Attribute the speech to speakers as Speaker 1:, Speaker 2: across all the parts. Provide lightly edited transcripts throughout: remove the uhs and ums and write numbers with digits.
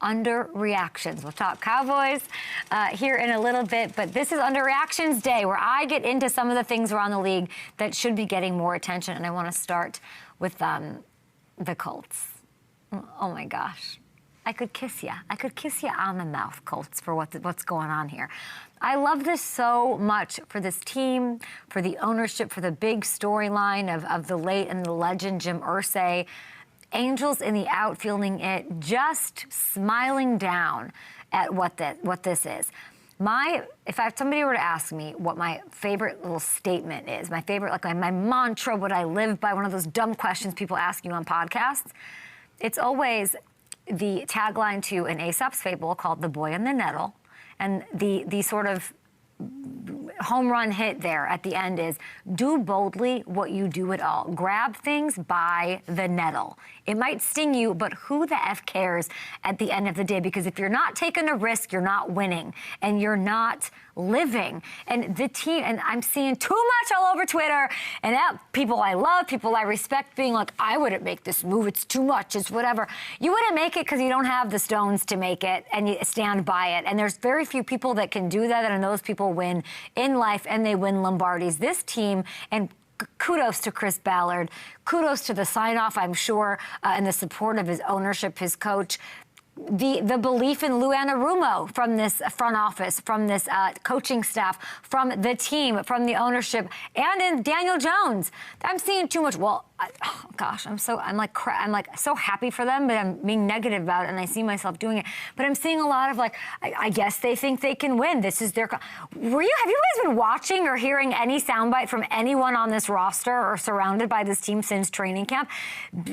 Speaker 1: Underreactions. We'll talk Cowboys here in a little bit, but this is Underreactions Day, where I get into some of the things around the league that should be getting more attention, and I want to start with the Colts. Oh my gosh. I could kiss you. I could kiss you on the mouth, Colts, for what's going on here. I love this so much for this team, for the ownership, for the big storyline of the late and the legend Jim Irsay. Angels in the outfielding it, just smiling down at what this is. If somebody were to ask me what my favorite little statement is, my favorite, like my mantra, what I live by, one of those dumb questions people ask you on podcasts, it's always the tagline to an Aesop's fable called The Boy and the Nettle. And the sort of home run hit there at the end is, do boldly what you do at all. Grab things by the nettle. It might sting you, but who the F cares at the end of the day? Because if you're not taking a risk, you're not winning and you're not living. And the team, and I'm seeing too much all over Twitter, and people I love, people I respect being like, I wouldn't make this move. It's too much. It's whatever. You wouldn't make it because you don't have the stones to make it and you stand by it. And there's very few people that can do that, and those people win in life and they win Lombardis. This team, and kudos to Chris Ballard, kudos to the sign-off, I'm sure, and the support of his ownership, his coach, the belief in Anarumo from this front office, from this coaching staff, from the team, from the ownership, and in Daniel Jones. I'm seeing too much. Well, gosh, I'm like so happy for them, but I'm being negative about it, and I see myself doing it. But I'm seeing a lot of like, I guess they think they can win. This is their. Have you guys been watching or hearing any soundbite from anyone on this roster or surrounded by this team since training camp?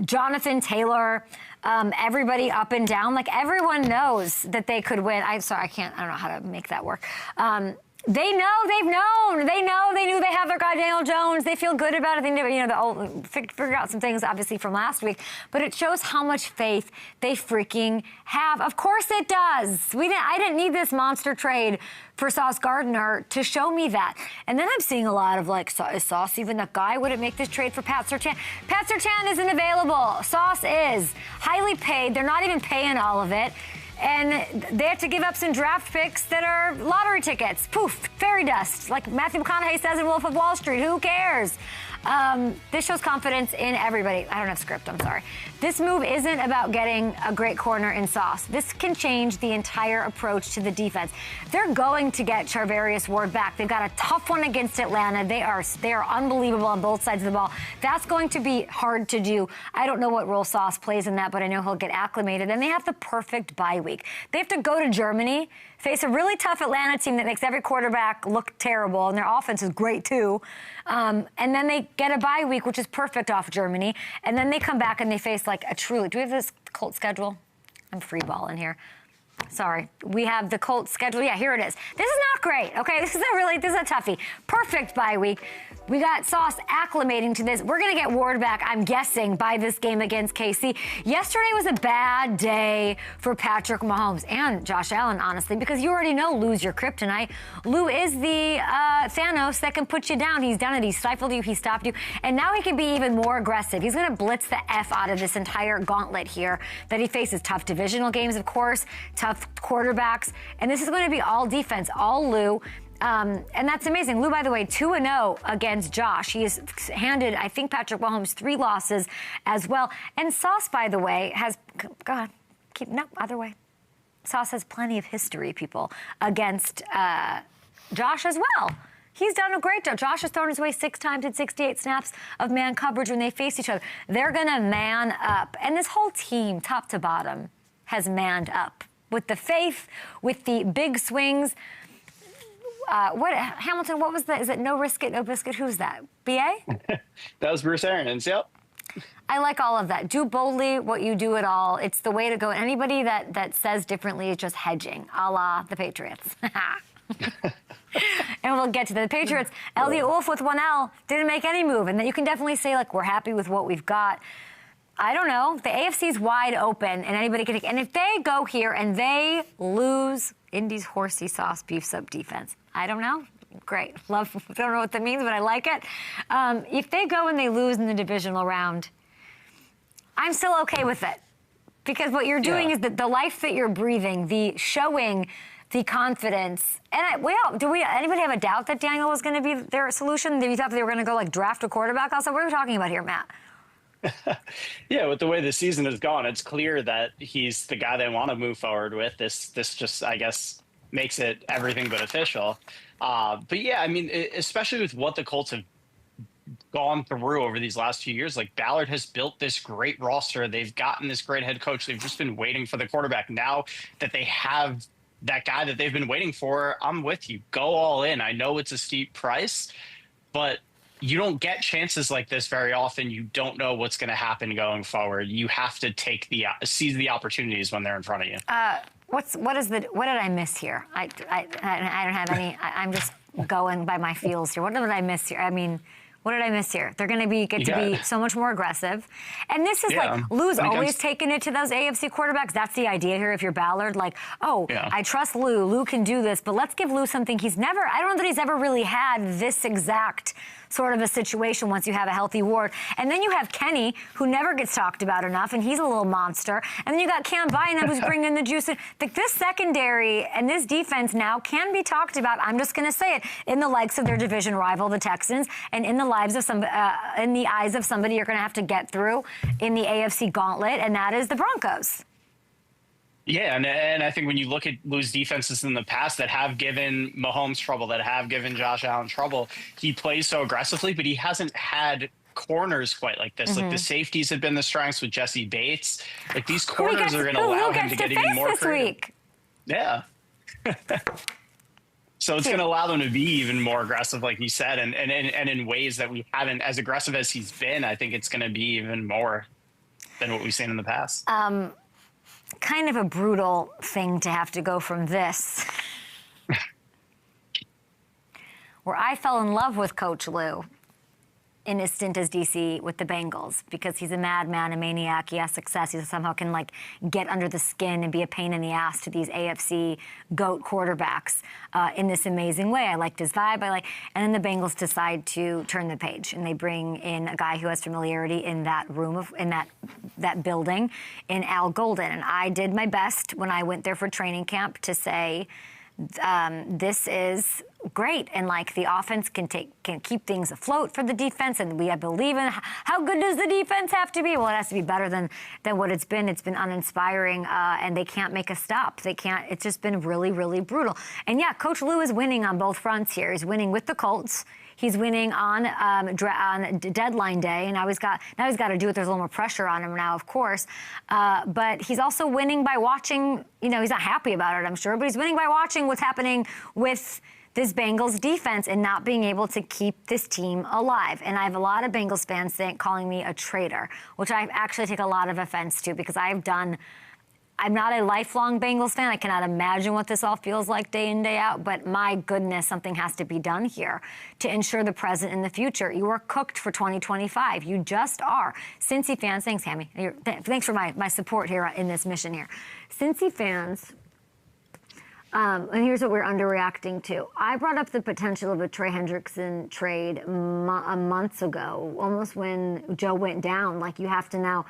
Speaker 1: Jonathan Taylor. Everybody up and down, like everyone knows that they could win. I don't know how to make that work. They know, they knew they have their guy Daniel Jones. They feel good about it. They figure out some things obviously from last week, but it shows how much faith they freaking have. Of course it does. I didn't need this monster trade for Sauce Gardner to show me that. And then I'm seeing a lot of like, is Sauce even that guy? Would it make this trade for Pat Surtain? Pat Surtain isn't available. Sauce is highly paid. They're not even paying all of it. And they have to give up some draft picks that are lottery tickets. Poof, fairy dust. Like Matthew McConaughey says in Wolf of Wall Street, who cares? This shows confidence in everybody. I don't have script, I'm sorry. This move isn't about getting a great corner in Sauce. This can change the entire approach to the defense. They're going to get Charvarius Ward back. They've got a tough one against Atlanta. They are unbelievable on both sides of the ball. That's going to be hard to do. I don't know what role Sauce plays in that, but I know he'll get acclimated. And they have the perfect bye week. They have to go to Germany, face a really tough Atlanta team that makes every quarterback look terrible, and their offense is great too. And then they get a bye week, which is perfect off Germany. And then they come back and they face like a truly, do we have this Colts schedule? I'm free balling here. Sorry, we have the Colts schedule. Yeah, here it is. This is not great, okay? This is a toughie. Perfect bye week. We got Sauce acclimating to this. We're going to get Ward back, I'm guessing, by this game against KC. Yesterday was a bad day for Patrick Mahomes and Josh Allen, honestly, because you already know Lou's your kryptonite. Lou is the Thanos that can put you down. He's done it. He stifled you. He stopped you. And now he can be even more aggressive. He's going to blitz the F out of this entire gauntlet here that he faces. Tough divisional games, of course, tough quarterbacks. And this is going to be all defense, all Lou. And that's amazing. Lou, by the way, 2-0 against Josh. He has handed, I think, Patrick Mahomes 3 losses as well. And Sauce, by the way, other way. Sauce has plenty of history, people, against Josh as well. He's done a great job. Josh has thrown his way 6 times in 68 snaps of man coverage when they face each other. They're going to man up. And this whole team, top to bottom, has manned up with the faith, with the big swings. Hamilton, what was that? Is it no risk it, no biscuit? Who's that? BA?
Speaker 2: That was Bruce Arians, yep.
Speaker 1: I like all of that. Do boldly what you do at all. It's the way to go. Anybody that says differently is just hedging, a la the Patriots. And we'll get to the Patriots. Elliot Wolf with 1L didn't make any move. And then you can definitely say, like, we're happy with what we've got. I don't know. The AFC's wide open, and anybody can take. And if they go here and they lose, Indy's horsey sauce beefs up defense. I don't know. Great. Love. Don't know what that means, but I like it. If they go and they lose in the divisional round, I'm still okay with it. Because what you're doing is the life that you're breathing, the showing, the confidence. And anybody have a doubt that Daniel was going to be their solution? Did you thought they were going to go like draft a quarterback? Also, what are we talking about here, Matt?
Speaker 2: Yeah, with the way the season has gone, it's clear that he's the guy they want to move forward with. This just, I guess, makes it everything but official. But yeah, I mean, especially with what the Colts have gone through over these last few years, like Ballard has built this great roster. They've gotten this great head coach. They've just been waiting for the quarterback. Now that they have that guy that they've been waiting for, I'm with you. Go all in. I know it's a steep price, but you don't get chances like this very often. You don't know what's going to happen going forward. You have to seize the opportunities when they're in front of you.
Speaker 1: What did I miss here? I don't have any. I'm just going by my feels here. What did I miss here? I mean, what did I miss here? They're going to get to be so much more aggressive. And this is like, Lou's always taken it to those AFC quarterbacks. That's the idea here. If you're Ballard, like, I trust Lou. Lou can do this, but let's give Lou something he's never, I don't know that he's ever really had this exact sort of a situation once you have a healthy Ward. And then you have Kenny, who never gets talked about enough, and he's a little monster. And then you got Cam Bynum, who's bringing the juice in. This secondary and this defense now can be talked about, I'm just going to say it, in the likes of their division rival, the Texans, and in the lives of in the eyes of somebody you're going to have to get through in the AFC gauntlet, and that is the Broncos.
Speaker 2: Yeah, and I think when you look at Lou's defenses in the past that have given Mahomes trouble, that have given Josh Allen trouble, he plays so aggressively, but he hasn't had corners quite like this. Like the safeties have been the strengths with Jesse Bates. Like these corners are going to allow him to get even more creative. Yeah. So it's going to allow them to be even more aggressive, like you said, and in ways that we haven't, as aggressive as he's been, I think it's going to be even more than what we've seen in the past.
Speaker 1: Kind of a brutal thing to have to go from this, where I fell in love with Coach Lou in his stint as DC with the Bengals, because he's a madman, a maniac. He has success. He somehow can like get under the skin and be a pain in the ass to these AFC GOAT quarterbacks in this amazing way. I liked his vibe. And then the Bengals decide to turn the page, and they bring in a guy who has familiarity in that room in that building, in Al Golden. And I did my best when I went there for training camp to say, this is great, and like the offense can keep things afloat for the defense, and we believe in how good does the defense have to be? Well, it has to be better than what it's been. It's been uninspiring, and they can't make a stop. They can't. It's just been really, really brutal. And yeah, Coach Lou is winning on both fronts here. He's winning with the Colts. He's winning on deadline day, and now he's got to do it. There's a little more pressure on him now, of course. But he's also winning by watching. You know, he's not happy about it, I'm sure, but he's winning by watching what's happening with this Bengals defense and not being able to keep this team alive. And I have a lot of Bengals fans calling me a traitor, which I actually take a lot of offense to, because I'm not a lifelong Bengals fan. I cannot imagine what this all feels like day in, day out. But my goodness, something has to be done here to ensure the present and the future. You are cooked for 2025. You just are. Cincy fans, thanks, Hammy. Thanks for my support here in this mission here. Cincy fans, and here's what we're underreacting to. I brought up the potential of a Trey Hendrickson trade months ago, almost when Joe went down. Like, you have to now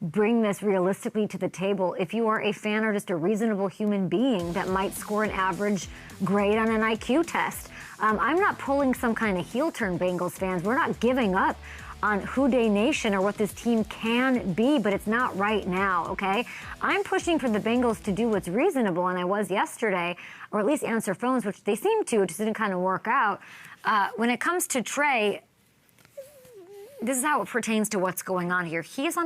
Speaker 1: bring this realistically to the table. If you are a fan or just a reasonable human being that might score an average grade on an IQ test, I'm not pulling some kind of heel turn, Bengals fans. We're not giving up on Who Dey Nation or what this team can be, but it's not right now, okay? I'm pushing for the Bengals to do what's reasonable, and I was yesterday, or at least answer phones, which they seem to. It just didn't kind of work out. When it comes to Trey, this is how it pertains to what's going on here. He is on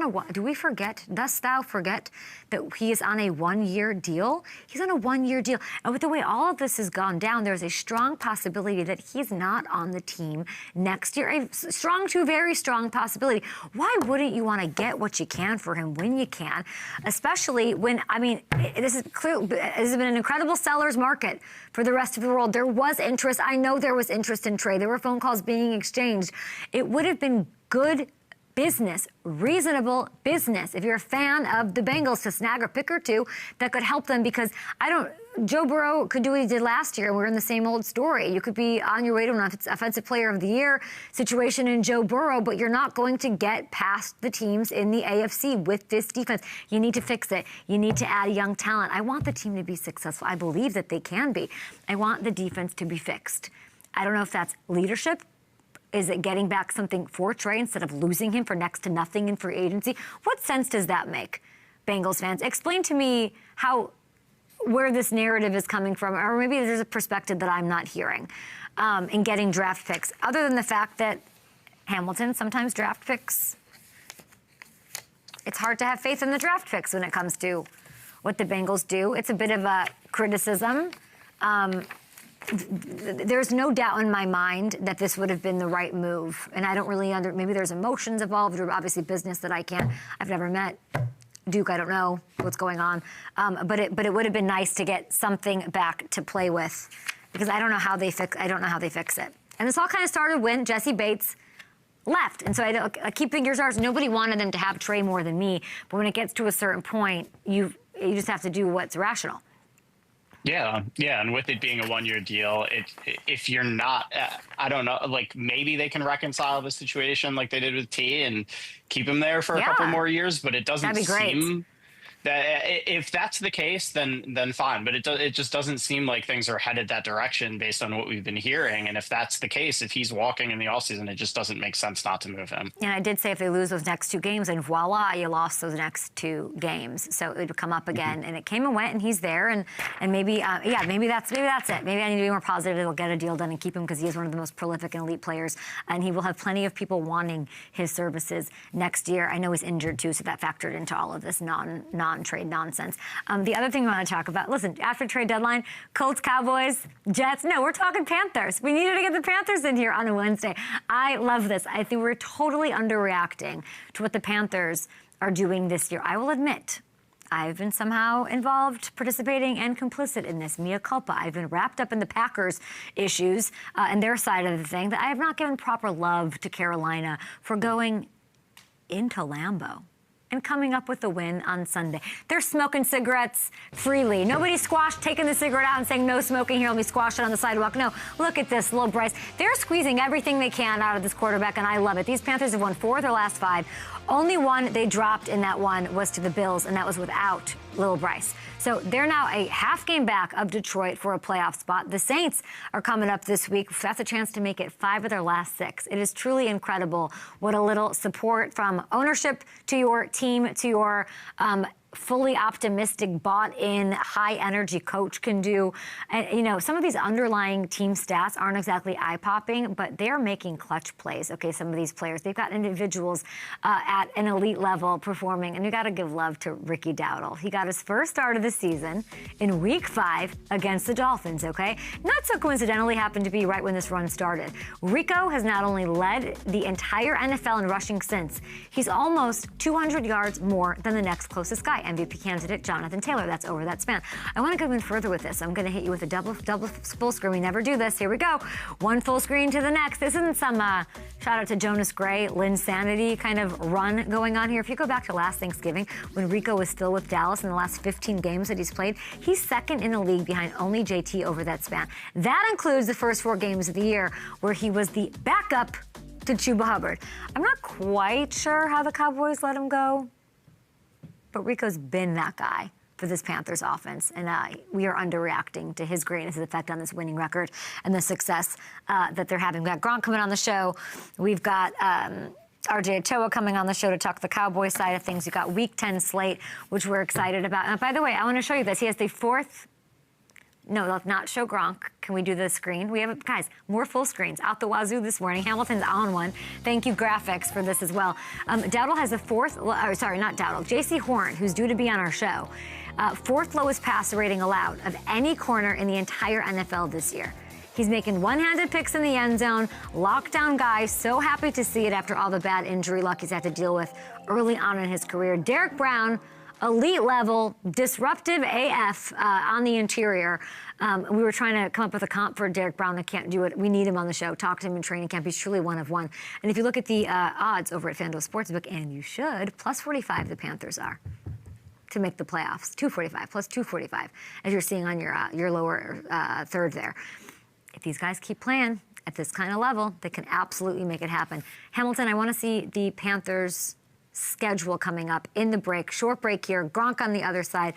Speaker 1: dost thou forget that he is on a one-year deal? He's on a one-year deal. And with the way all of this has gone down, there's a strong possibility that he's not on the team next year. A strong to very strong possibility. Why wouldn't you want to get what you can for him when you can? Especially when, I mean, this has been an incredible seller's market for the rest of the world. There was interest. I know there was interest in Trey. There were phone calls being exchanged. It would have been good business, reasonable business, if you're a fan of the Bengals, to snag a pick or two that could help them, because Joe Burrow could do what he did last year, and we're in the same old story. You could be on your way to an Offensive Player of the Year situation in Joe Burrow, but you're not going to get past the teams in the AFC with this defense. You need to fix it. You need to add young talent. I want the team to be successful. I believe that they can be. I want the defense to be fixed. I don't know if that's leadership. Is it getting back something for Trey instead of losing him for next to nothing in free agency? What sense does that make, Bengals fans? Explain to me where this narrative is coming from, or maybe there's a perspective that I'm not hearing in getting draft picks, other than the fact that Hamilton, sometimes draft picks, it's hard to have faith in the draft picks when it comes to what the Bengals do. It's a bit of a criticism. There's no doubt in my mind that this would have been the right move. And I don't really maybe there's emotions involved, or obviously business that I've never met. Duke, I don't know what's going on. But it would have been nice to get something back to play with, because I don't know how they fix it. And this all kind of started when Jesse Bates left. And so I keep fingers crossed. Nobody wanted them to have Trey more than me. But when it gets to a certain point, you just have to do what's rational.
Speaker 2: Yeah, and with it being a one-year deal, if you're not, I don't know, like maybe they can reconcile the situation like they did with T and keep him there for a couple more years, but it doesn't seem that if that's the case, then fine. But it just doesn't seem like things are headed that direction based on what we've been hearing. And if that's the case, if he's walking in the offseason, it just doesn't make sense not to move him. And
Speaker 1: I did say if they lose those next two games, and voila, you lost those next two games. So it would come up again, and it came and went, and he's there, and maybe maybe that's it. Maybe I need to be more positive. They'll get a deal done and keep him, because he is one of the most prolific and elite players, and he will have plenty of people wanting his services next year. I know he's injured too, so that factored into all of this non-trade nonsense. The other thing we want to talk about, listen, after trade deadline, Colts, Cowboys, Jets. No, we're talking Panthers. We needed to get the Panthers in here on a Wednesday. I love this. I think we're totally underreacting to what the Panthers are doing this year. I will admit, I've been somehow involved, participating, and complicit in this. Mea culpa. I've been wrapped up in the Packers issues and their side of the thing, that I have not given proper love to Carolina for going into Lambeau and coming up with a win on Sunday. They're smoking cigarettes freely. Nobody taking the cigarette out and saying no smoking here, let me squash it on the sidewalk. No, look at this, little Bryce. They're squeezing everything they can out of this quarterback, and I love it. These Panthers have won 4 of their last 5. Only one they dropped in that one was to the Bills, and that was without Little Bryce. So they're now a half game back of Detroit for a playoff spot. The Saints are coming up this week. That's a chance to make it 5 of their last 6. It is truly incredible what a little support from ownership to your team, to your fully optimistic, bought-in, high-energy coach can do. And, you know, some of these underlying team stats aren't exactly eye-popping, but they're making clutch plays. Okay, some of these players, they've got individuals at an elite level performing, and you got to give love to Ricky Dowdle. He got his first start of the season in Week 5 against the Dolphins, okay? Not so coincidentally happened to be right when this run started. Rico has not only led the entire NFL in rushing since, he's almost 200 yards more than the next closest guy, MVP candidate Jonathan Taylor. That's over that span. I want to go even further with this. I'm going to hit you with a double full screen. We never do this. Here we go. One full screen to the next. This isn't some shout out to Jonas Gray, Lynn Sanity kind of run going on here. If you go back to last Thanksgiving, when Rico was still with Dallas in the last 15 games that he's played, he's second in the league behind only JT over that span. That includes the first 4 games of the year where he was the backup to Chuba Hubbard. I'm not quite sure how the Cowboys let him go, but Rico's been that guy for this Panthers offense, and we are underreacting to his greatness, his effect on this winning record and the success that they're having. We've got Gronk coming on the show. We've got RJ Ochoa coming on the show to talk the Cowboys side of things. You've got Week 10 slate, which we're excited about. And by the way, I want to show you this. He has the 4th. No, let's not show Gronk. Can we do the screen? We have, guys, more full screens out the wazoo this morning. Hamilton's on one. Thank you, graphics, for this as well. Dowdle has the 4th, sorry, not Dowdle, J.C. Horn, who's due to be on our show, 4th lowest passer rating allowed of any corner in the entire NFL this year. He's making one-handed picks in the end zone, lockdown guy. So happy to see it after all the bad injury luck he's had to deal with early on in his career. Derek Brown, elite level, disruptive AF on the interior. We were trying to come up with a comp for Derek Brown. I can't do it. We need him on the show. Talk to him in training camp. He's truly one of one. And if you look at the odds over at FanDuel Sportsbook, and you should, +45 the Panthers are. to make the playoffs. 245 plus 245, as you're seeing on your lower third there. If these guys keep playing at this kind of level, they can absolutely make it happen. Hamilton, I want to see the Panthers' schedule coming up in the break. Short break here. Gronk on the other side.